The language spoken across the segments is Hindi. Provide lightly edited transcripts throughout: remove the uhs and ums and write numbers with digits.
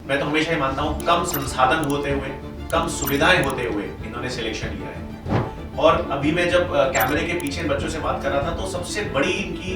मैं तो हमेशा ही मानता हूँ कम संसाधन होते हुए, कम सुविधाएं होते हुए इन्होंने सिलेक्शन लिया है। और अभी मैं जब कैमरे के पीछे बच्चों से बात कर रहा था तो सबसे बड़ी इनकी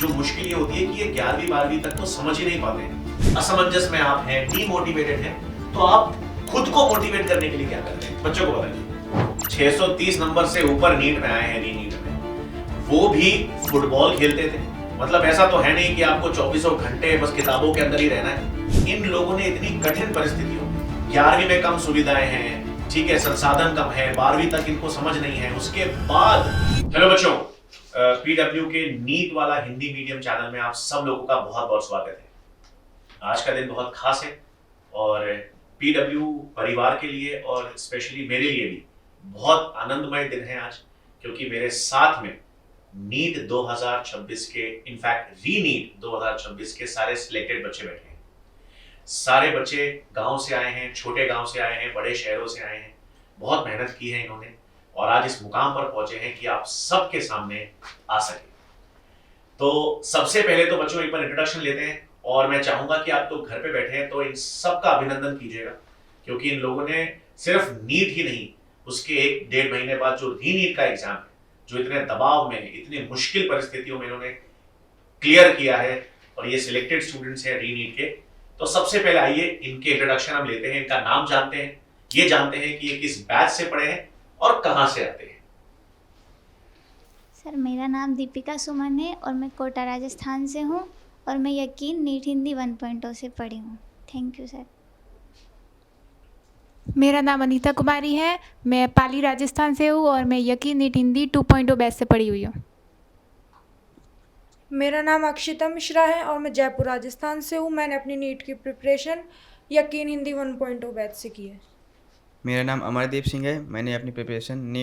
जो मुश्किल ये होती है कि ये 11वीं 12वीं तक तो समझ ही नहीं पाते। असमंजस में आप हैं, डीमोटिवेटेड हैं, तो आप खुद को मोटिवेट करने के लिए क्या करते हैं? बच्चों को बताइए। 630 नंबर से ऊपर नीट में आए हैं, नीट में वो भी फुटबॉल खेलते थे। मतलब ऐसा तो है नहीं कि आपको 24 घंटे बस किताबों के अंदर ही रहना है। इन लोगों ने इतनी कठिन परिस्थितियों, 11वीं में कम सुविधाएं हैं, ठीक है, संसाधन कम है, 12वीं तक इनको समझ नहीं है, उसके बाद हेलो बच्चों, पीडब्ल्यू के नीट वाला हिंदी मीडियम चैनल में आप सब लोगों का बहुत बहुत स्वागत है। आज का दिन बहुत खास है और पीडब्ल्यू परिवार के लिए और स्पेशली मेरे लिए भी बहुत आनंदमय दिन है आज, क्योंकि मेरे साथ में नीट 2026 के, इनफैक्ट री नीट 2026 के सारे सिलेक्टेड बच्चे बैठे हैं। सारे बच्चे गांव से आए हैं, छोटे गांव से आए हैं, बड़े शहरों से आए हैं, बहुत मेहनत की है इन्होंने और आज इस मुकाम पर पहुंचे हैं कि आप सबके सामने आ सके। तो सबसे पहले तो बच्चों एक बार इंट्रोडक्शन लेते हैं और मैं चाहूंगा कि आप लोग घर पे बैठे हैं तो इन सबका अभिनंदन कीजिएगा, क्योंकि इन लोगों ने सिर्फ नीट ही नहीं, उसके 1-1.5 महीने बाद जो री नीट का एग्जाम है, जो इतने दबाव में, इतनी मुश्किल परिस्थितियों में इन्होंने क्लियर किया है और ये सिलेक्टेड स्टूडेंट्स हैं री नीट के। तो सबसे पहले आइए इनके इंट्रोडक्शन हम लेते हैं, इनका नाम जानते हैं, ये जानते हैं कि ये किस बैच से पढ़े हैं और कहां से आते हैं। सर, मेरा नाम दीपिका सुमन है और मैं कोटा राजस्थान से हूँ और मैं यकीन नीट हिंदी 1.0 से पढ़ी हूँ। Thank you sir. मेरा नाम अनीता कुमारी है, मैं पाली राजस्थान से हूँ और मैं यकीन नीट हिंदी 2.0 बैच से पढ़ी हुई हूँ। मेरा नाम अक्षिता मिश्रा है और मैं जयपुर राजस्थान से हूँ। मैंने अपनी नीट की प्रिपरेशन यकीन हिंदी 1.0 बैच से की है। मेरा नाम अमरदीप सिंह है, मैंने अपनी प्रिपरेशन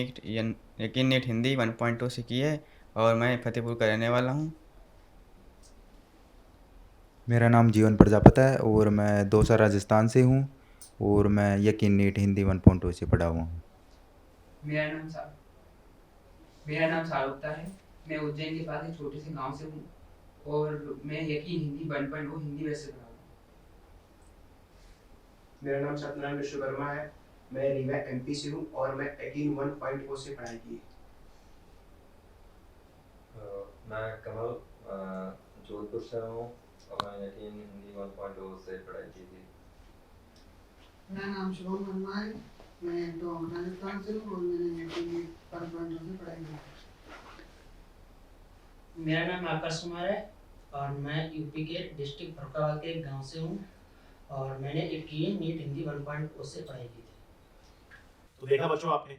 यकीन नीट हिंदी 1.0 से की है और मैं फतेहपुर का रहने वाला हूँ। मेरा नाम जीवन प्रजापति है और मैं दौसा राजस्थान से हूँ और मैं यकीन नीट हिंदी 1.0 से पढ़ा हुआ हूँ। मेरा नाम शाहरुखता है, मैं उज्जैन के पास एक छोटे से गांव से हूँ और मैं यकीन हिंदी 1.0 हिंदी बैच से पढ़ा हूँ। मेरा नाम सत्यनारायण विश्वकर्मा है, मैं रीवा एमपी से हूँ और मैं यकीन 1.0 से पढ़ाई की है। मैं कमल जोधपुर से हूँ और मैं यकीन हिंदी 1.0 से पढ़ाई की थी। मेरा नाम शुभम वर्मा है, मैं तो राजस्थान से हूँ और मैंने यकीन 1.0 से पढ़ाई की। मेरा नाम आकाश कुमार है और मैं यूपी के डिस्ट्रिक्ट फरुखाबाद के एक गांव से हूँ और मैंने यकीन नीट हिंदी 1.0 से पढ़ाई की थी। तो देखा बच्चों आपने,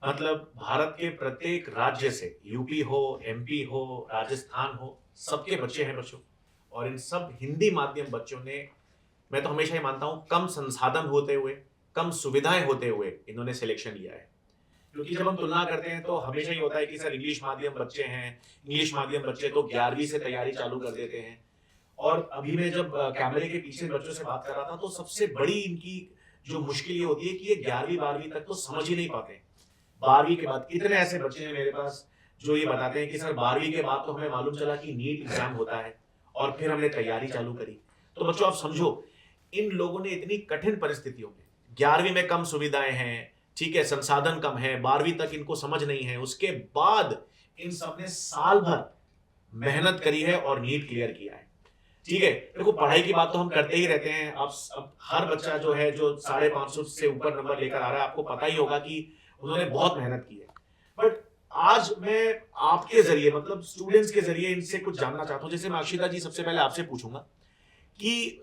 मतलब भारत के प्रत्येक राज्य से, यूपी हो, एमपी हो, राजस्थान हो, सबके बच्चे हैं बच्चों। और इन सब हिंदी माध्यम बच्चों ने, मैं तो हमेशा ही मानता हूं, कम संसाधन होते हुए, कम सुविधाएं होते हुए इन्होंने सिलेक्शन लिया है। क्योंकि जब हम तुलना करते हैं तो हमेशा ही होता है कि सर इंग्लिश माध्यम बच्चे हैं, इंग्लिश माध्यम बच्चे तो 11वीं से तैयारी चालू कर देते हैं। और अभी मैं जब कैमरे के पीछे बच्चों से बात कर रहा था तो सबसे बड़ी इनकी जो मुश्किल ये होती है कि ये 11वीं 12वीं तक तो समझ ही नहीं पाते। 12वीं के बाद कितने ऐसे बच्चे हैं मेरे पास जो ये बताते हैं कि सर 12वीं के बाद तो हमें मालूम चला कि नीट एग्जाम होता है और फिर हमने तैयारी चालू करी। तो बच्चों आप समझो, इन लोगों ने इतनी कठिन परिस्थितियों में, 11वीं में कम सुविधाएं हैं, ठीक है, संसाधन कम है, 12वीं तक इनको समझ नहीं है, उसके बाद इन सबने साल भर मेहनत करी है और नीट क्लियर किया है। ठीक है, देखो पढ़ाई की बात तो हम करते ही रहते हैं। अब हर बच्चा जो है जो 550 से ऊपर नंबर लेकर आ रहा है, आपको पता ही होगा कि उन्होंने बहुत मेहनत की है। बट आज मैं आपके जरिए, मतलब स्टूडेंट्स के जरिए इनसे कुछ जानना चाहता हूँ। जैसे मैं अक्षिता जी सबसे पहले आपसे पूछूंगा कि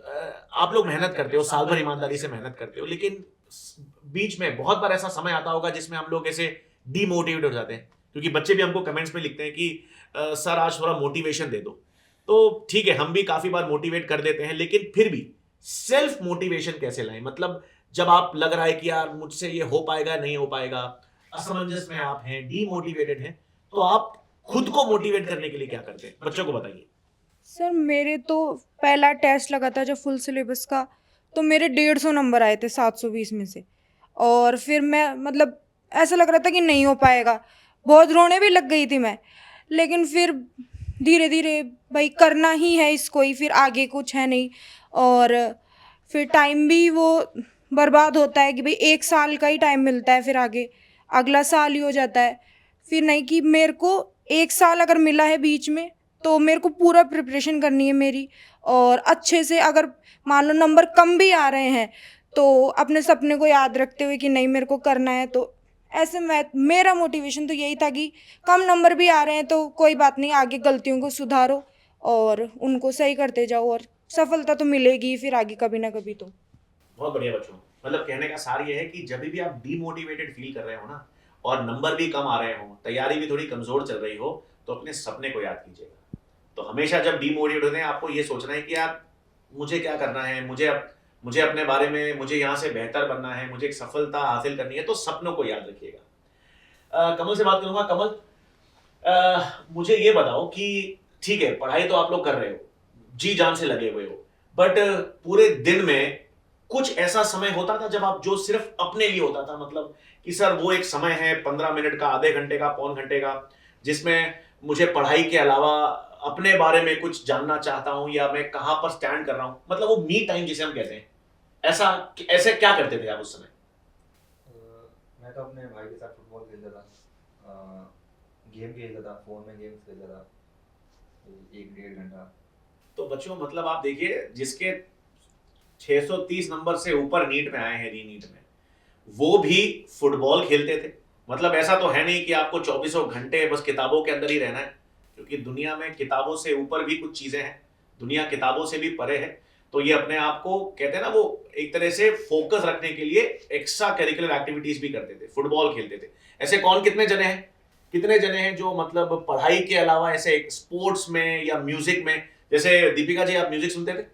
आप लोग मेहनत करते हो, साल भर ईमानदारी से मेहनत करते हो, लेकिन बीच में बहुत बार ऐसा समय आता होगा जिसमें हम लोग ऐसे डीमोटिवेट हो जाते हैं, क्योंकि बच्चे भी हमको कमेंट्स में लिखते हैं कि सर आज थोड़ा मोटिवेशन दे दो। तो ठीक है, हम भी काफी बार मोटिवेट कर देते हैं, लेकिन फिर भी सेल्फ मोटिवेशन कैसे लाएं? मतलब जब आप लग रहा है कि यार मुझसे ये हो पाएगा नहीं हो पाएगा, असमंजस में आप हैं, डीमोटिवेटेड हैं, तो आप खुद को मोटिवेट करने के लिए क्या करते हैं? बच्चों को बताइए। सर, मेरे तो पहला टेस्ट लगा था जब फुल सिलेबस का, तो मेरे 150 नंबर आए थे 720 में से। और फिर मैं मतलब ऐसा लग रहा था कि नहीं हो पाएगा, बहुत रोने भी लग गई थी मैं। लेकिन फिर धीरे धीरे भाई करना ही है इसको ही, फिर आगे कुछ है नहीं। और फिर टाइम भी वो बर्बाद होता है कि भाई 1 साल का ही टाइम मिलता है, फिर आगे अगला साल ही हो जाता है। फिर नहीं कि मेरे को 1 साल अगर मिला है बीच में तो मेरे को पूरा प्रिपरेशन करनी है मेरी, और अच्छे से अगर मान लो नंबर कम भी आ रहे हैं तो अपने सपने को याद रखते हुए कि नहीं मेरे को करना है। तो ऐसे मेरा मोटिवेशन तो यही था कि कम नंबर भी आ रहे हैं तो कोई बात नहीं, आगे गलतियों को सुधारो और उनको सही करते जाओ, और सफलता तो मिलेगी फिर आगे कभी ना कभी। तो बहुत बढ़िया बच्चों, मतलब कहने का सार ये है कि जब भी आप डीमोटिवेटेड फील कर रहे हो ना, और नंबर भी कम आ रहे हो, तैयारी भी थोड़ी कमजोर चल रही हो, तो अपने सपने को याद कीजिएगा। तो हमेशा जब डीमोटिवेट होते हैं आपको ये सोचना है कि यार मुझे क्या करना है, मुझे अपने बारे में, मुझे यहाँ से बेहतर बनना है, मुझे एक सफलता हासिल करनी है, तो सपनों को याद रखिएगा। कमल से बात करूंगा। कमल, मुझे ये बताओ कि ठीक है पढ़ाई तो आप लोग कर रहे हो, जी जान से लगे हुए हो, बट पूरे दिन में कुछ ऐसा समय होता था जब आप जो सिर्फ अपने लिए होता था, मतलब कि सर वो एक समय है 15 मिनट का, आधे घंटे का, पौन घंटे का, जिसमें मुझे पढ़ाई के अलावा अपने बारे में कुछ जानना चाहता हूं, या मैं कहां पर स्टैंड कर रहा हूं, मतलब वो मी टाइम जिसे हम कहते हैं, ऐसे क्या करते थे आप उस समय? मैं तो अपने भाई के साथ फुटबॉल खेलता था, गेम खेलता था, फोन में गेम्स खेलता था 1-1.5 घंटा। तो बच्चों मतलब आप देखिए, जिसके 630 नंबर से ऊपर नीट में आए हैं, री नीट में, वो भी फुटबॉल खेलते थे। मतलब ऐसा तो है नहीं कि आपको 24 घंटे बस किताबों के अंदर ही रहना है, क्योंकि दुनिया में किताबों से ऊपर भी कुछ चीजें हैं, दुनिया किताबों से भी परे है। तो ये अपने आप को कहते हैं ना, वो एक तरह से फोकस रखने के लिए एक्स्ट्रा करिकुलर एक्टिविटीज भी करते थे, फुटबॉल खेलते थे। ऐसे कितने जने हैं जो मतलब पढ़ाई के अलावा ऐसे स्पोर्ट्स में या म्यूजिक में, जैसे दीपिका जी आप म्यूजिक सुनते थे,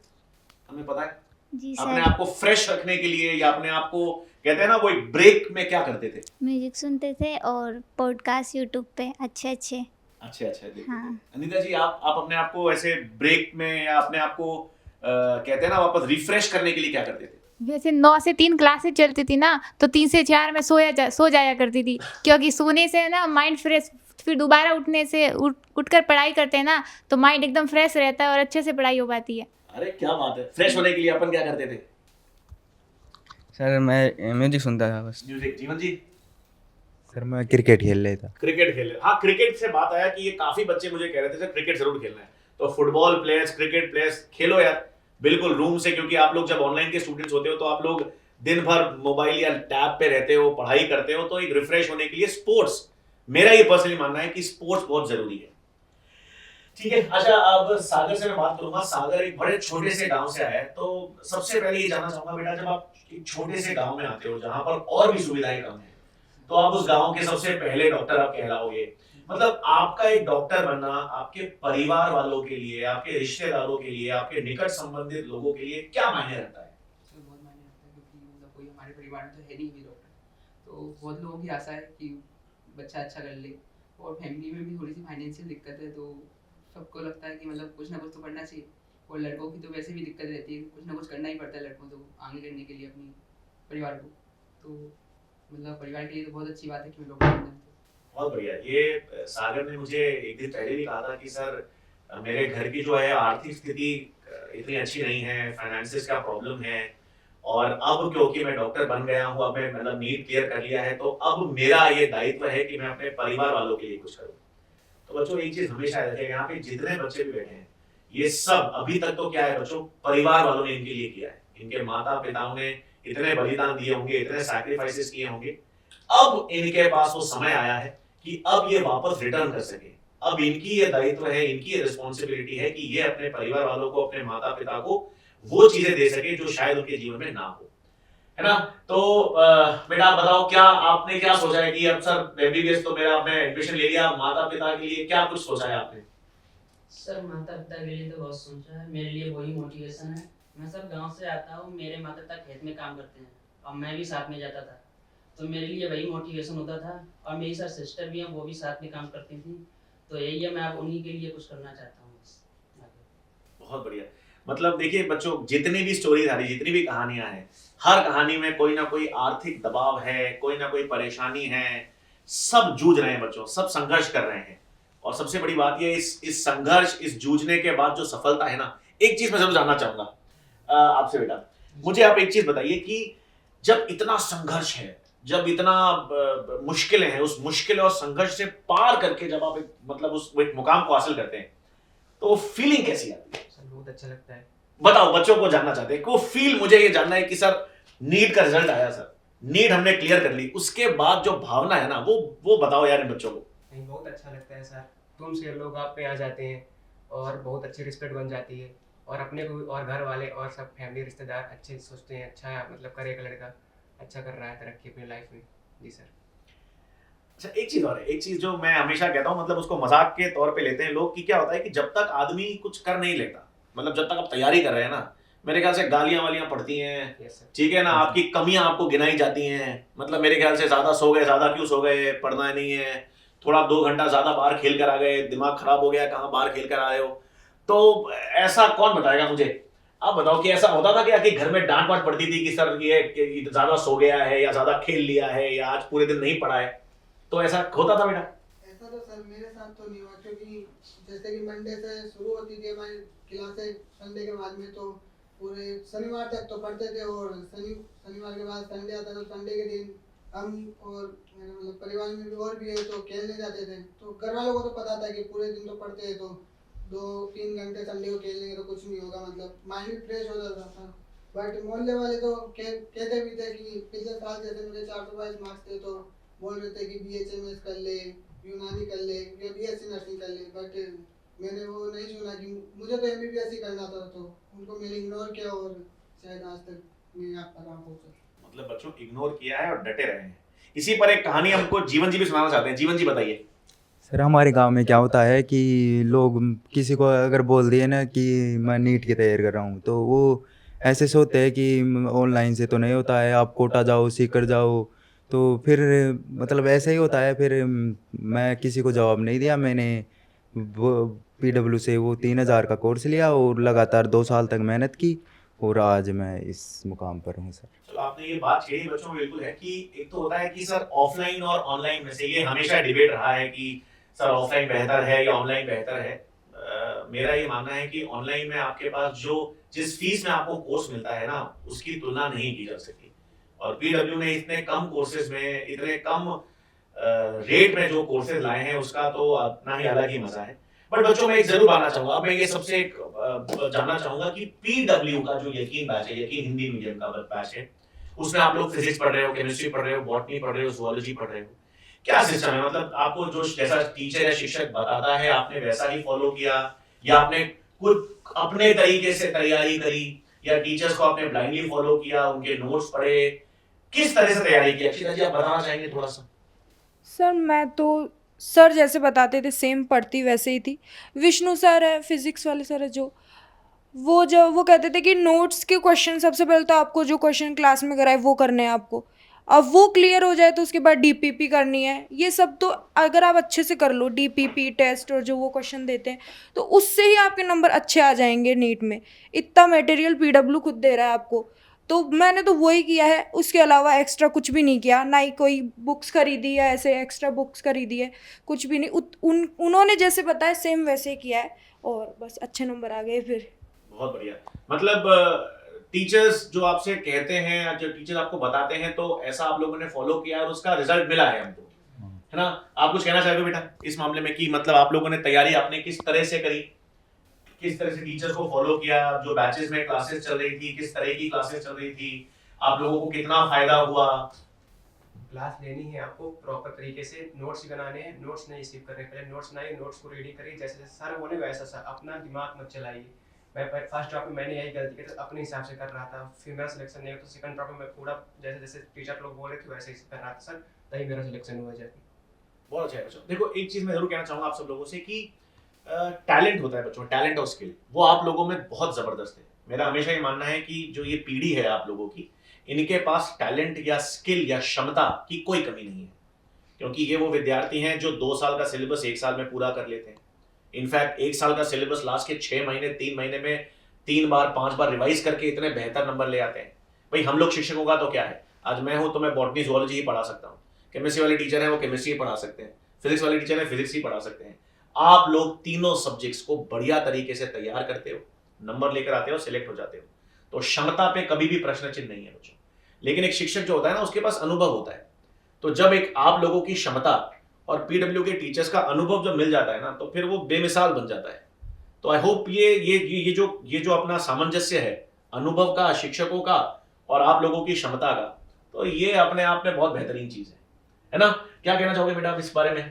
हमें पता है, जी अपने सर। आप को फ्रेश रखने के लिए या अपने आप को कहते हैं ना वो एक ब्रेक में क्या करते थे? म्यूजिक सुनते थे और पॉडकास्ट यूट्यूब पे अच्छे अच्छे। अच्छे देखते हाँ। थे। अनीता जी आप अपने आप को ऐसे ब्रेक में या अपने आप को कहते हैं ना वापस रिफ्रेश करने के लिए क्या करते थे? वैसे 9 से 3 क्लासेस चलती थी ना, तो 3 से 4 में सो जाया करती थी, क्योंकि सोने से ना माइंड फ्रेश, फिर दोबारा उठने से उठकर पढ़ाई करते हैं ना तो माइंड एकदम फ्रेश रहता है और अच्छे से पढ़ाई हो पाती है। अरे क्या बात है, फ्रेश होने के लिए अपन क्या करते थे? सर मैं म्यूजिक सुनता था बस। म्यूजिक। जीवन जी? सर मैं क्रिकेट खेल रहा था। क्रिकेट खेल रहे? हाँ, क्रिकेट से बात आया कि ये काफी बच्चे मुझे कह रहे थे सर क्रिकेट जरूर खेलना है, तो फुटबॉल प्लेयर्स, क्रिकेट प्लेयर्स, खेलो यार बिल्कुल रूम से, क्योंकि आप लोग जब ऑनलाइन के स्टूडेंट्स होते हो तो आप लोग दिन भर मोबाइल या टैब पे रहते हो, पढ़ाई करते हो, तो एक रिफ्रेश होने के लिए स्पोर्ट्स, मेरा ये पर्सनली मानना है कि स्पोर्ट्स बहुत जरूरी है। ठीक है, अच्छा अब सागर से मैं बात करूंगा। सागर एक बड़े छोटे से गांव से आया है, तो सबसे पहले ये जानना चाहूंगा बेटा, जब आप एक छोटे से गांव में आते हो जहां पर और भी सुविधाएं कम है, तो आप उस गांव के सबसे पहले डॉक्टर आप कहलाओगे, मतलब आपका एक डॉक्टर बनना आपके परिवार वालों के लिए, आपके रिश्तेदारों के लिए, आपके निकट संबंधित लोगों के लिए क्या मायने रखता है? बहुत मायने रखता है, क्योंकि मतलब कोई हमारे परिवार में तो है नहीं डॉक्टर, तो बहुत लोगों की आशा है कि बच्चा अच्छा कर ले, और फैमिली में भी थोड़ी सी फाइनेंशियल दिक्कत है, तो सबको लगता है कि मतलब कुछ ना कुछ तो करना चाहिए, और लड़कों की तो वैसे भी दिक्कत रहती है, कुछ ना कुछ करना ही पड़ता है लड़कों को आगे करने के लिए अपनी परिवार को, तो मतलब परिवार के लिए तो बहुत अच्छी बात है कि मैं डॉक्टर बन जाऊँ। बहुत बढ़िया। ये सागर ने मुझे एक दिन पहले भी कहा था कि सर मेरे घर की जो है आर्थिक स्थिति इतनी अच्छी नहीं है, फाइनेंसिस का प्रॉब्लम है, और अब क्योंकि मैं डॉक्टर बन गया हूँ, अब मैं मतलब नीट क्लियर कर लिया है, तो अब मेरा ये दायित्व है कि मैं अपने परिवार वालों के लिए कुछ करूँ। तो बच्चों एक चीज हमेशा याद रखें, यहाँ पे जितने बच्चे भी बैठे हैं, ये सब अभी तक तो क्या है बच्चों, परिवार वालों ने इनके लिए किया है, इनके माता पिताओं ने इतने बलिदान दिए होंगे, इतने सैक्रिफाइसेस किए होंगे, अब इनके पास वो समय आया है कि अब ये वापस रिटर्न कर सके। अब इनकी ये दायित्व है, इनकी ये रिस्पॉन्सिबिलिटी है कि ये अपने परिवार वालों को, अपने माता पिता को वो चीजें दे सके जो शायद उनके जीवन में ना हो, है ना? तो बेटा आप बताओ, क्या आपने क्या सोचा है कि अब सर एमबीबीएस तो मेरा आपने एडमिशन ले लिया, माता पिता के लिए क्या कुछ सोचा है आपने? सर माता पिता के लिए तो बहुत सोचा है, मेरे लिए वही मोटिवेशन है। मैं सब गांव से आता हूँ, मेरे माता पिता खेत में काम करते हैं और मैं भी साथ में जाता था, तो मेरे लिए वही मोटिवेशन होता था। और मेरी सर सिस्टर भी हैं, वो भी साथ में काम करती थी, तो यही है, मैं अब उन्हीं के लिए कुछ करना चाहता हूँ। बहुत बढ़िया। मतलब देखिए बच्चों, जितनी भी स्टोरीज आ रही, जितनी भी कहानियां हैं, हर कहानी में कोई ना कोई आर्थिक दबाव है, कोई ना कोई परेशानी है, सब जूझ रहे हैं बच्चों, सब संघर्ष कर रहे हैं। और सबसे बड़ी बात ये, इस संघर्ष, इस जूझने के बाद जो सफलता है ना, एक चीज मैं जरूर जानना चाहूंगा आपसे बेटा, मुझे आप एक चीज बताइए कि जब इतना संघर्ष है, जब इतना मुश्किलें हैं, उस मुश्किल और संघर्ष से पार करके जब आप मतलब उस एक मुकाम को हासिल करते हैं, तो वो फीलिंग कैसी आती है? सर बहुत अच्छा लगता है। बताओ, बच्चों को जानना चाहते हैं कि वो फील, मुझे ये जानना है कि सर नीट का रिजल्ट आया, सर नीट हमने क्लियर कर ली, उसके बाद जो भावना है ना, वो बताओ यार इन बच्चों को। नहीं, बहुत अच्छा लगता है सर। तुमसे लोग आप पे आ जाते हैं और बहुत अच्छी रिस्पेक्ट बन जाती है, और अपने को और घर वाले और सब फैमिली रिश्तेदार अच्छे सोचते हैं, अच्छा मतलब करेगा लड़का, अच्छा कर रहा है तरक्की अपनी लाइफ में। जी सर। अच्छा, एक चीज और है, एक चीज जो मैं हमेशा कहता हूँ, मतलब उसको मजाक के तौर पे लेते हैं लोग, कि क्या होता है कि जब तक आदमी कुछ कर नहीं लेता, मतलब जब तक आप तैयारी कर रहे हैं ना, मेरे ख्याल से गालियां वालियां पड़ती हैं, ठीक है ना, आपकी कमियां आपको गिनाई जाती हैं, मतलब मेरे ख्याल से ज्यादा सो गए, ज्यादा क्यों सो गए, पढ़ना नहीं है, थोड़ा 2 घंटा ज्यादा बाहर खेल कर आ गए, दिमाग खराब हो गया, कहाँ बाहर खेल कर आ रहे हो। तो ऐसा कौन बताएगा मुझे, आप बताओ कि ऐसा होता था कि घर में डांट वाट पड़ती थी कि सर ये ज्यादा सो गया है, या ज्यादा खेल लिया है, या आज पूरे दिन नहीं पढ़ा है, तो ऐसा होता था बेटा? ऐसा तो सर मेरे साथ तो नहीं हुआ, क्योंकि जैसे कि मंडे से शुरू होती थी हमारी क्लासें, संडे के बाद में तो पूरे शनिवार तक तो पढ़ते थे, और शनिवार के बाद संडे आता तो संडे के दिन हम और मेरे मतलब परिवार में भी और भी है तो खेलने जाते थे। तो घर वालों को तो पता था कि पूरे दिन तो पढ़ते हैं, तो 2-3 घंटे संडे को खेलने तो कुछ नहीं होगा, मतलब माइंड भी फ्रेश हो जाता था। बट मोहल्ले वाले तो कहते भी थे कि पिछले साल जैसे मेरे 422 मार्क्स थे तो बोल रहे थे कि BHMS कर ले, यूनानी कर ले, या BSc नर्सिंग कर ले, बट मैंने वो नहीं सुना कि मुझे तो MBBS ही करना था, तो उनको मैंने इग्नोर किया और शायद आज तक मैं यहाँ पर हूँ। मतलब बच्चों इग्नोर किया है और डटे रहे हैं। इसी पर एक कहानी हमको जीवन जी भी सुनाना चाहते हैं। जीवन जी बताइए। सर हमारे गांव में क्या होता है कि लोग किसी को अगर बोल दिए ना कि मैं नीट की तैयारी कर रहा हूँ, तो वो ऐसे सोचते हैं कि ऑनलाइन से तो नहीं होता है, आप कोटा जाओ, सीकर जाओ, तो फिर मतलब ऐसा ही होता है। फिर मैं किसी को जवाब नहीं दिया, मैंने वो PW से वो 3000 का कोर्स लिया और लगातार 2 साल तक मेहनत की, और आज मैं इस मुकाम पर हूँ सर। चलो, आपने ये बात छेड़ी बच्चों में, बिल्कुल है कि एक तो होता है कि सर ऑफलाइन और ऑनलाइन में से ये हमेशा डिबेट रहा है कि सर ऑफलाइन बेहतर है या ऑनलाइन बेहतर है। मेरा ये मानना है कि ऑनलाइन में आपके पास जिस फीस में आपको कोर्स मिलता है ना, उसकी तुलना नहीं की जा सकती, और PW ने इतने कम कोर्सेज में, इतने कम रेट में जो कोर्सेज लाए हैं, उसका तो अपना ही अलग ही मजा है। बट बच्चों में एक जरूर बताना चाहूंगा, मैं ये सबसे एक जानना चाहूंगा कि PW का जो यकीन बैच है, यकीन हिंदी मीडियम का बैच है, उसमें आप लोग फिजिक्स पढ़ रहे हो, केमिस्ट्री पढ़ रहे हो, बॉटनी पढ़ रहे हो, जूलॉजी पढ़ रहे हो, क्या सिस्टम है? मतलब आपको जो जैसा टीचर या शिक्षक बताता है आपने वैसा ही फॉलो किया, या आपने खुद अपने तरीके से तैयारी करी, या टीचर्स को आपने ब्लाइंडली फॉलो किया, उनके नोट्स पढ़े, किस तरह से तैयारी की? अक्षिता जी आप बताना चाहेंगे थोड़ा सा? सर मैं तो सर जैसे बताते थे सेम पढ़ती वैसे ही थी। विष्णु सर है, फिजिक्स वाले सर है, जो वो कहते थे कि नोट्स के क्वेश्चन सबसे पहले तो आपको जो क्वेश्चन क्लास में कराए वो करने हैं आपको, अब वो क्लियर हो जाए तो उसके बाद DPP करनी है। ये सब तो अगर आप अच्छे से कर लो, DPP टेस्ट और जो वो क्वेश्चन देते हैं, तो उससे ही आपके नंबर अच्छे आ जाएंगे नीट में। इतना मटेरियल PW खुद दे रहा है आपको, तो मैंने तो वही किया है, उसके अलावा एक्स्ट्रा कुछ भी नहीं किया, ना ही कोई बुक्स खरीदी या ऐसे एक्स्ट्रा बुक्स खरीदी है, कुछ भी नहीं। उन्होंने जैसे बताया सेम वैसे किया है, और बस अच्छे नंबर आ गए फिर। बहुत बढ़िया। मतलब टीचर्स जो आपसे कहते हैं, जो टीचर्स आपको बताते हैं, तो ऐसा आप लोगों ने फॉलो किया और उसका रिजल्ट मिला है हमको, है ना? आप कुछ कहना चाहोगे बेटा इस मामले में कि मतलब आप लोगों ने तैयारी आपने किस तरह से करी, किस तरह से टीचर्स को फॉलो किया, जो बैचेस में क्लासेस चल रही थी, किस तरह की क्लासेस चल रही थी, आप लोगों को कितना फायदा हुआ? क्लास लेनी है आपको प्रॉपर तरीके से, नोट्स ही बनाने हैं, नोट्स नहीं रिसीव करने, पहले नोट्स बनाइए, नोट्स को रेडी करिए, जैसे सर बोले वैसा सर, अपना दिमाग मत चलाइए। मैं फर्स्ट ड्रॉप में मैंने यही गलती की, अपने हिसाब से कर रहा था, फिर मेरा सिलेक्शन नहीं हुआ, तो सेकंड ड्रॉप में मैं पूरा जैसे जैसे टीचर लोग बोल रहे थे वैसे ही कर रहा था सर, तभी मेरा सिलेक्शन हुआ जाती। बहुत अच्छा है बच्चों। देखो एक चीज मैं जरूर कहना चाहूंगा आप सब लोगों से कि टैलेंट होता है बच्चों, टैलेंट और स्किल, वो आप लोगों में बहुत जबरदस्त है। मेरा हमेशा ये मानना है कि जो ये पीढ़ी है आप लोगों की, इनके पास टैलेंट या स्किल या क्षमता की कोई कमी नहीं है, क्योंकि ये वो विद्यार्थी हैं जो 2 साल का सिलेबस 1 साल में पूरा कर लेते हैं। इनफैक्ट 1 साल का सिलेबस लास्ट के 6 महीने 3 महीने में 3 बार 5 बार रिवाइज करके इतने बेहतर नंबर ले आते हैं। भाई हम लोग शिक्षकों का तो क्या है, आज मैं हूं तो मैं बॉटनी जूलॉजी ही पढ़ा सकता हूँ, केमिस्ट्री वाले टीचर हैं वो केमिस्ट्री पढ़ा सकते हैं, फिजिक्स वाले टीचर हैं फिजिक्स ही पढ़ा सकते हैं। आप लोग तीनों सब्जेक्ट्स को बढ़िया तरीके से तैयार करते हो, नंबर लेकर आते हो, सिलेक्ट हो जाते हो। तो क्षमता पे कभी भी प्रश्न चिन्ह नहीं है बच्चों। लेकिन एक शिक्षक जो होता है ना, उसके पास अनुभव होता है। तो जब एक आप लोगों की क्षमता और पीडब्ल्यू के टीचर्स का अनुभव जब मिल जाता है ना, तो फिर वो बेमिसाल बन जाता है। तो आई होप ये जो अपना सामंजस्य है अनुभव का, शिक्षकों का और आप लोगों की क्षमता का, तो ये अपने आप में बहुत बेहतरीन चीज है ना? क्या कहना चाहोगे बेटा आप इस बारे में?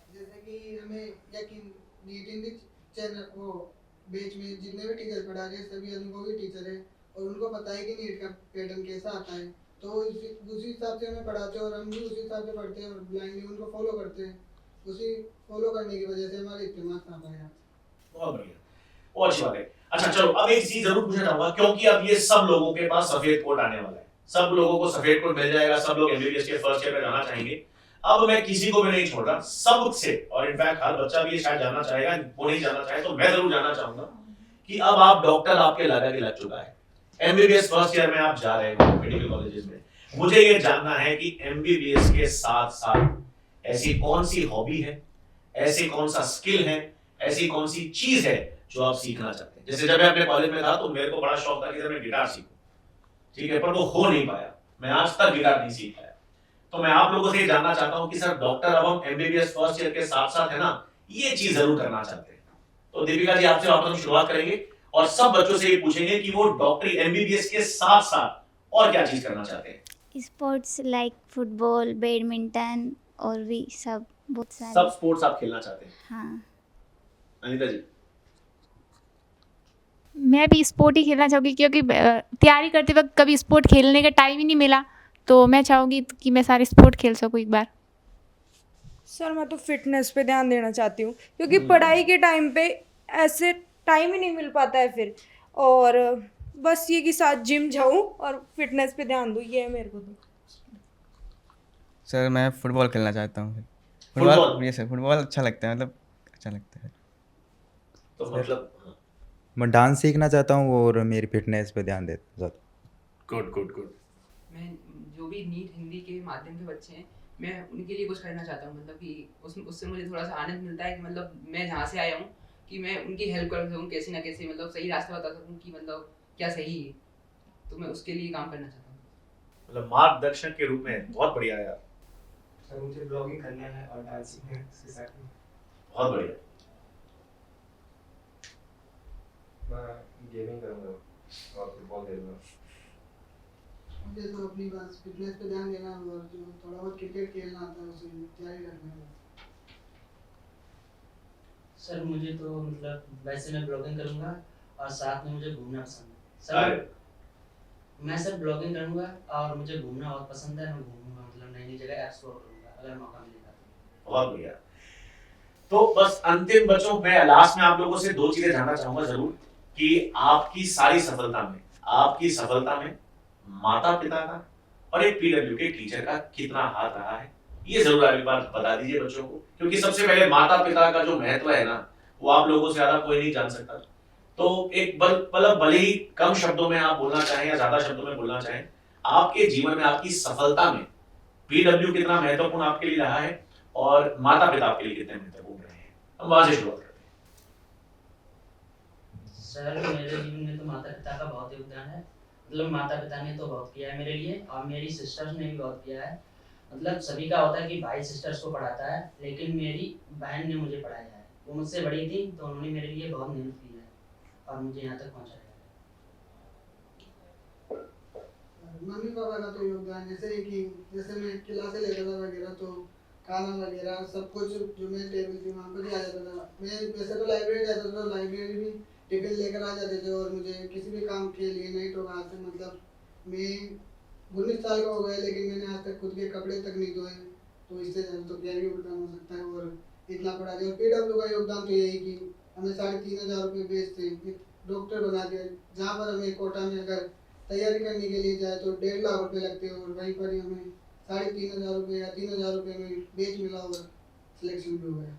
जैसे कि हमें यकीन नीट हिंदी चैनल वो बेच में जितने भी टीचर पढ़ा रहे हैं सभी अनुभवी टीचर हैं और उनको पता है कि नीट का पैटर्न कैसा आता है, तो उसी हिसाब से हमें पढ़ाते हैं और हम भी उसी हिसाब से पढ़ते हैं और ब्लाइंडली उनको फॉलो करते हैं। उसी फॉलो करने की वजह से हमारे इतने मार्क्स आ पाए आज। बहुत बढ़िया, बहुत अच्छी बात है। अच्छा चलो, अब एक चीज जरूर पूछना चाहूंगा, क्योंकि अब ये सब लोगों के पास सफेद कोट आने वाला है, सब लोगों को सफेद कोट मिल जाएगा, सब लोग एमबीबीएस के फर्स्ट ईयर में जाना चाहेंगे। अब मैं किसी को भी नहीं छोड़ रहा, सबसे, और इनफैक्ट हर बच्चा भी ये शायद जानना चाहेगा, वो नहीं जानना चाहे तो मैं जरूर जानना चाहूंगा कि अब आप डॉक्टर आपके लग चुका है, एमबीबीएस फर्स्ट ईयर में आप जा रहे हो मेडिकल कॉलेजेस में, मुझे ये जानना है कि एमबीबीएस के साथ साथ ऐसी कौन सी हॉबी है, ऐसी कौन सा स्किल है, ऐसी कौन सी चीज है जो आप सीखना चाहते हैं। जैसे जब मैं अपने कॉलेज में था तो मेरे को बड़ा शौक था कि मैं गिटार सीखूं, ठीक है, पर वो हो नहीं पाया, मैं आज तक गिटार नहीं सीख पाया। तो मैं आप लोगों से ये जानना चाहता हूं कि सर डॉक्टर अब हम एमबीबीएस फर्स्ट ईयर के साथ साथ है ना, ये चीज जरूर करना चाहते हैं। तो दीपिका जी आपसे वापस हम शुरुआत करेंगे और सब बच्चों से ये पूछेंगे कि वो डॉक्टरी एमबीबीएस के साथ साथ और क्या चीज करना चाहते हैं। स्पोर्ट्स लाइक फुटबॉल, बैडमिंटन और भी सब बहुत सारे। सब स्पोर्ट्स आप खेलना चाहते हैं? हाँ। अनीता जी? मैं भी स्पोर्ट ही खेलना चाहूँगी, क्योंकि तैयारी करते वक्त कभी स्पोर्ट खेलने का टाइम ही नहीं मिला, तो मैं चाहूँगी कि मैं सारे स्पोर्ट खेल सकूँ एक बार। सर मैं तो फिटनेस पे ध्यान देना चाहती हूँ, क्योंकि पढ़ाई के टाइम पे ऐसे टाइम ही नहीं मिल पाता है फिर, और बस ये कि साथ जिम जाऊँ और फिटनेस पे ध्यान दूँ, ये है मेरे को। तो सर मैं फुटबॉल खेलना चाहता हूँ। फुटबॉल? ये सर फुटबॉल अच्छा लगता है, मतलब अच्छा लगता है। तो मतलब मैं डांस सीखना चाहता हूँ और मेरी फिटनेस पे ध्यान देता ज़्यादा। Good good good. मैं जो भी नीट हिंदी के माध्यम के बच्चे हैं, मैं उनके लिए कुछ करना चाहता हूँ, मतलब कि उससे मुझे थोड़ा सा आनंद मिलता है कि मतलब मैं जहाँ से आया हूँ कि मैं उनकी हेल्प कर सकूँ कैसे ना कैसे, मतलब सही रास्ता बता सकूँ कि मतलब क्या सही है, तो मैं उसके लिए काम करना चाहता हूँ। मतलब मार्गदर्शक के रूप में बहुत बढ़िया यार। सर मुझे ब्लॉगिंग करना है और डांसिंग है इसके साथ में। बहुत बढ़िया। मैं गेमिंग करूँगा और फुटबॉल खेलूँगा। मुझे तो अपनी बस फिटनेस पे ध्यान देना और जो थोड़ा बहुत क्रिकेट खेलना आता है उसे तैयारी रखना है। सर मुझे तो मतलब वैसे मैं ब्लॉगिंग करूँगा और साथ में मुझे घूमना पसंद है। सर मैं सर ब्लॉगिंग करूँगा और मुझे घूमना बहुत पसंद है, मैं घूमूंगा, मतलब नई नई जगह एक्सप्लोर करूँगा अगर मौका मिलेगा तो। बहुत बढ़िया। तो बस अंतिम बच्चों, मैं लास्ट में आप लोगों से दो चीजें जानना चाहूंगा जरूर कि आपकी सारी सफलता में माता पिता का और एक पीडब्ल्यू के टीचर का कितना हाथ रहा है, ये जरूर अगली बार बता दीजिए बच्चों को, क्योंकि सबसे पहले माता पिता का जो महत्व है ना, वो आप लोगों से ज्यादा कोई नहीं जान सकता। तो एक भले ही कम शब्दों में आप बोलना चाहें या ज्यादा शब्दों में बोलना चाहें, आपके जीवन में आपकी सफलता में पीडब्ल्यू कितना महत्वपूर्ण आपके लिए रहा है और माता पिता आपके लिए कितने महत्वपूर्ण रहे हैं, हम वहां से शुरुआत करते हैं। सर मेरे जीवन में तो माता पिता का बहुत योगदान है, मतलब माता पिता ने तो बहुत किया है मेरे लिए और मेरी सिस्टर्स ने भी बहुत किया है। मतलब सभी का होता है कि भाई सिस्टर्स को पढ़ाता है, लेकिन मेरी बहन ने मुझे पढ़ाया है, वो मुझसे बड़ी थी तो उन्होंने मेरे लिए बहुत मेहनत की है और मुझे यहाँ तक पहुँचाया है। मम्मी पापा का तो योगदान जैसे मैं क्लासे लेता था वगैरह, तो खाना वगैरह सब कुछ जो मैं टेबल पे वहाँ पर ही आ जाता था। मैं वैसे तो लाइब्रेरी जाता था, लाइब्रेरी भी टिफिन लेकर आ जाते थे और मुझे किसी भी काम के लिए नहीं टोका। आज मतलब मैं 19 साल का हो गया लेकिन मैंने आज तक खुद के कपड़े तक नहीं धोए, तो इससे ज़्यादा तो क्या योगदान हो सकता है। और इतना पढ़ा दिया। और पीडब्ल्यू का योगदान तो यही कि हमें 3,500 रुपये बेचते एक डॉक्टर बना दिया, जहाँ पर हमें कोटा में अगर तैयारी करने के लिए जाए तो 1.5 लाख रुपये लगते हैं और वहीं पर ही हमें 3,500 रुपये या 3,000 रुपये में बेच मिला और सिलेक्शन भी हो गया।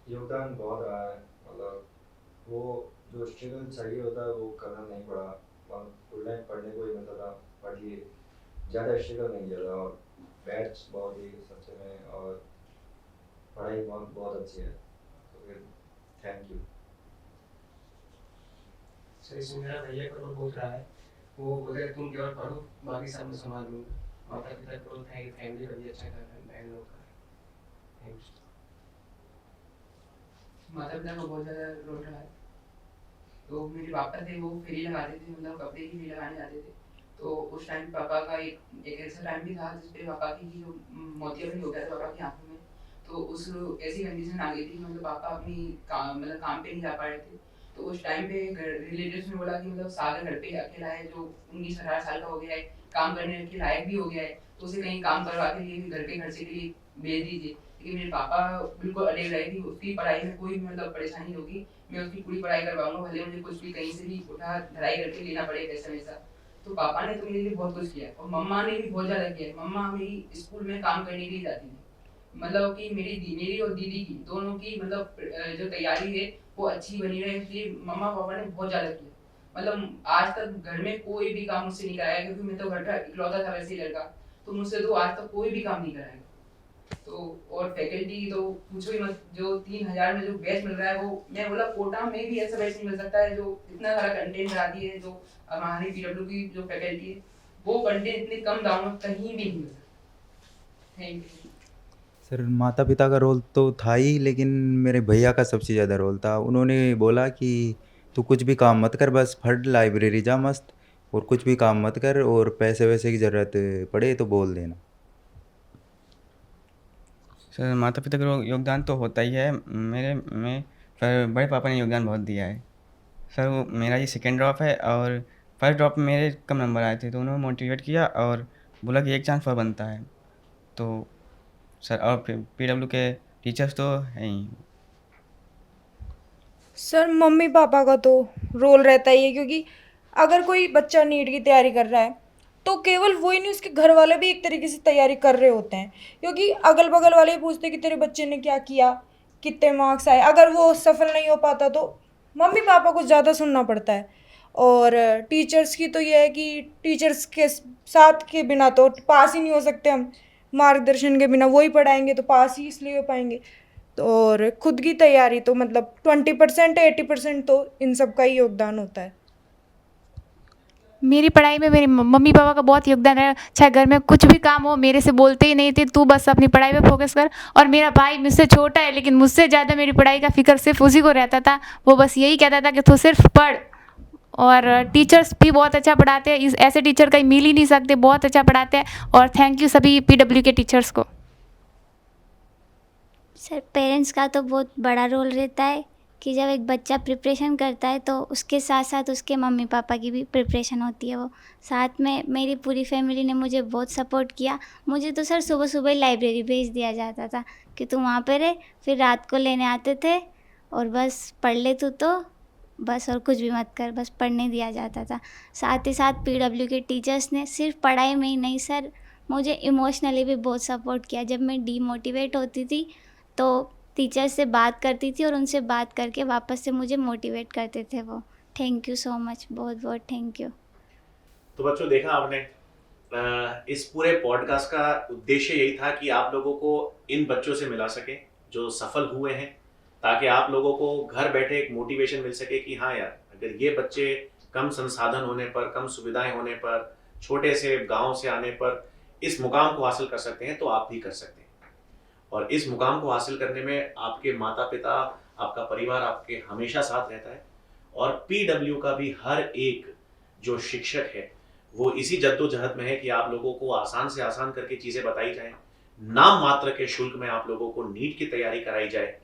योगदान बहुत रहा है, मतलब वो जो स्ट्रगल चाहिए होता है वो करना नहीं पड़ा, फुल टाइम पढ़ने को ही मिलता था, पढ़ लिए, ज़्यादा स्ट्रगल नहीं किया था और बैच बहुत ही सच्चे में और पढ़ाई बहुत अच्छी है, तो फिर थैंक यू। सर इसमें मेरा भैया का रोल बहुत रहा है। वो बोले तुम केवल पढ़ो, बाकी सब मैं संभाल लूँगा। माता पिता का रोल था कि फैमिली का भी अच्छा कर रहा है, बहन लोग का। Thank you. माता पिता का बहुत ज़्यादा रोल रहा है। तो मेरे पापा थे, वो फेरी लगाते थे, मतलब कपड़े की फेरी लगाने जाते थे। तो उस टाइम पापा का एक ऐसा टाइम भी था जिस पे पापा की जो मोतियाबिंद हो गया था पापा की आंखों में। तो उस ऐसी कंडीशन आ गई थी कि मतलब पापा अपनी काम पे नहीं जा पा रहे थे। तो उस टाइम पे रिलेटिव्स ने बोला कि मतलब सागर घर पे अकेला है, जो 19-18 साल का हो गया है, काम करने के लायक भी हो गया है, तो उसे कहीं काम करवा के लिए घर के खर्चे के लिए भेज दीजिए। लेकिन मेरे पापा बिल्कुल अड़े रहे कि उसकी पढ़ाई में कोई मतलब परेशानी होगी, मैं उसकी पूरी पढ़ाई करवाऊंगा, भले मुझे कुछ भी कहीं से भी उठा धराई करके लेना पड़े पैसा वैसा। तो पापा ने तो मेरे लिए बहुत कुछ किया और मम्मा ने भी बहुत ज़्यादा किया। मम्मा मेरी स्कूल में काम करने के लिए जाती थी, मतलब कि मेरी और दीदी की दोनों की मतलब जो तैयारी है वो अच्छी बनी रहे, इसलिए मम्मा पापा ने बहुत ज़्यादा किया। मतलब आज तक घर में कोई भी काम मुझसे नहीं कराया, क्योंकि मैं तो घर का इकलौता था वैसे ही लड़का, तो मुझसे तो आज तक कोई भी काम नहीं कराया। तो और फैकल्टी तो पूछो ही मत, जो 3000 में जो बैच मिल रहा है वो, मैं बोला कोटा में भी ऐसा बैच नहीं मिल सकता है जो इतना सारा कंटेंट कराती है। जो हमारी पीडब्ल्यू की जो फैकल्टी है वो कंटेंट इतने कम दामों में कहीं भी नहीं मिल सकता। Thank you. सर माता पिता का रोल तो था ही, लेकिन मेरे भैया का सबसे ज़्यादा रोल था। उन्होंने बोला कि तू कुछ भी काम मत कर, बस पढ़, लाइब्रेरी जा मस्त, और कुछ भी काम मत कर, और पैसे वैसे की ज़रूरत पड़े तो बोल देना। सर माता पिता का योगदान तो होता ही है मेरे में, पर बड़े पापा ने योगदान बहुत दिया है। सर वो मेरा ये सेकेंड ड्रॉप है, और फर्स्ट ड्रॉप में मेरे कम नंबर आए थे, तो उन्होंने मोटिवेट किया और बोला कि एक चांस और बनता है। तो सर और पीडब्ल्यू के टीचर्स तो हैं ही। सर मम्मी पापा का तो रोल रहता ही है, क्योंकि अगर कोई बच्चा नीट की तैयारी कर रहा है तो केवल वो ही नहीं, उसके घर वाले भी एक तरीके से तैयारी कर रहे होते हैं, क्योंकि अगल बगल वाले ही पूछते हैं कि तेरे बच्चे ने क्या किया, कितने मार्क्स आए। अगर वो सफल नहीं हो पाता तो मम्मी पापा को ज़्यादा सुनना पड़ता है। और टीचर्स की तो ये है कि टीचर्स के साथ के बिना तो पास ही नहीं हो सकते हम, मार्गदर्शन के बिना वही पढ़ाएंगे तो पास ही इसलिए हो पाएंगे। तो और खुद की तैयारी तो मतलब 20% 80% तो इन सब का ही योगदान होता है। मेरी पढ़ाई में मेरे मम्मी पापा का बहुत योगदान है। चाहे घर में कुछ भी काम हो, मेरे से बोलते ही नहीं थे, तू बस अपनी पढ़ाई पे फोकस कर। और मेरा भाई मुझसे छोटा है, लेकिन मुझसे ज़्यादा मेरी पढ़ाई का फिक्र सिर्फ उसी को रहता था। वो बस यही कहता था कि तू सिर्फ पढ़। और टीचर्स भी बहुत अच्छा पढ़ाते हैं, इस ऐसे टीचर कहीं मिल ही नहीं सकते, बहुत अच्छा पढ़ाते हैं। और थैंक यू सभी पीडब्ल्यू के टीचर्स को। सर पेरेंट्स का तो बहुत बड़ा रोल रहता है कि जब एक बच्चा प्रिपरेशन करता है तो उसके साथ साथ उसके मम्मी पापा की भी प्रिपरेशन होती है। वो साथ में मेरी पूरी फैमिली ने मुझे बहुत सपोर्ट किया। मुझे तो सर सुबह सुबह ही लाइब्रेरी भेज दिया जाता था कि तू वहाँ पे रहे, फिर रात को लेने आते थे और बस पढ़ ले तू तो बस, और कुछ भी मत कर, बस पढ़ने दिया जाता था। साथ ही साथ पीडब्ल्यू के टीचर्स ने सिर्फ पढ़ाई में ही नहीं सर, मुझे इमोशनली भी बहुत सपोर्ट किया। जब मैं डीमोटिवेट होती थी तो टीचर से बात करती थी और उनसे बात करके वापस से मुझे मोटिवेट करते थे वो। थैंक यू सो मच, बहुत बहुत थैंक यू। तो बच्चों देखा आपने, इस पूरे पॉडकास्ट का उद्देश्य यही था कि आप लोगों को इन बच्चों से मिला सके जो सफल हुए हैं, ताकि आप लोगों को घर बैठे एक मोटिवेशन मिल सके कि हाँ यार, अगर ये बच्चे कम संसाधन होने पर, कम सुविधाएं होने पर, छोटे से गांव से आने पर इस मुकाम को हासिल कर सकते हैं तो आप भी कर सकते हैं। और इस मुकाम को हासिल करने में आपके माता पिता, आपका परिवार आपके हमेशा साथ रहता है। और पीडब्ल्यू का भी हर एक जो शिक्षक है वो इसी जद्दोजहद में है कि आप लोगों को आसान से आसान करके चीज़ें बताई जाएं, नाम मात्र के शुल्क में आप लोगों को नीट की तैयारी कराई जाए।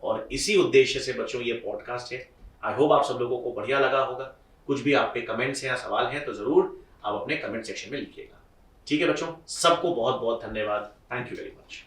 और इसी उद्देश्य से बच्चों ये पॉडकास्ट है। आई होप आप सब लोगों को बढ़िया लगा होगा। कुछ भी आपके कमेंट्स हैं या सवाल हैं तो ज़रूर आप अपने कमेंट सेक्शन में लिखिएगा। ठीक है बच्चों, सबको बहुत बहुत धन्यवाद। Thank you very much.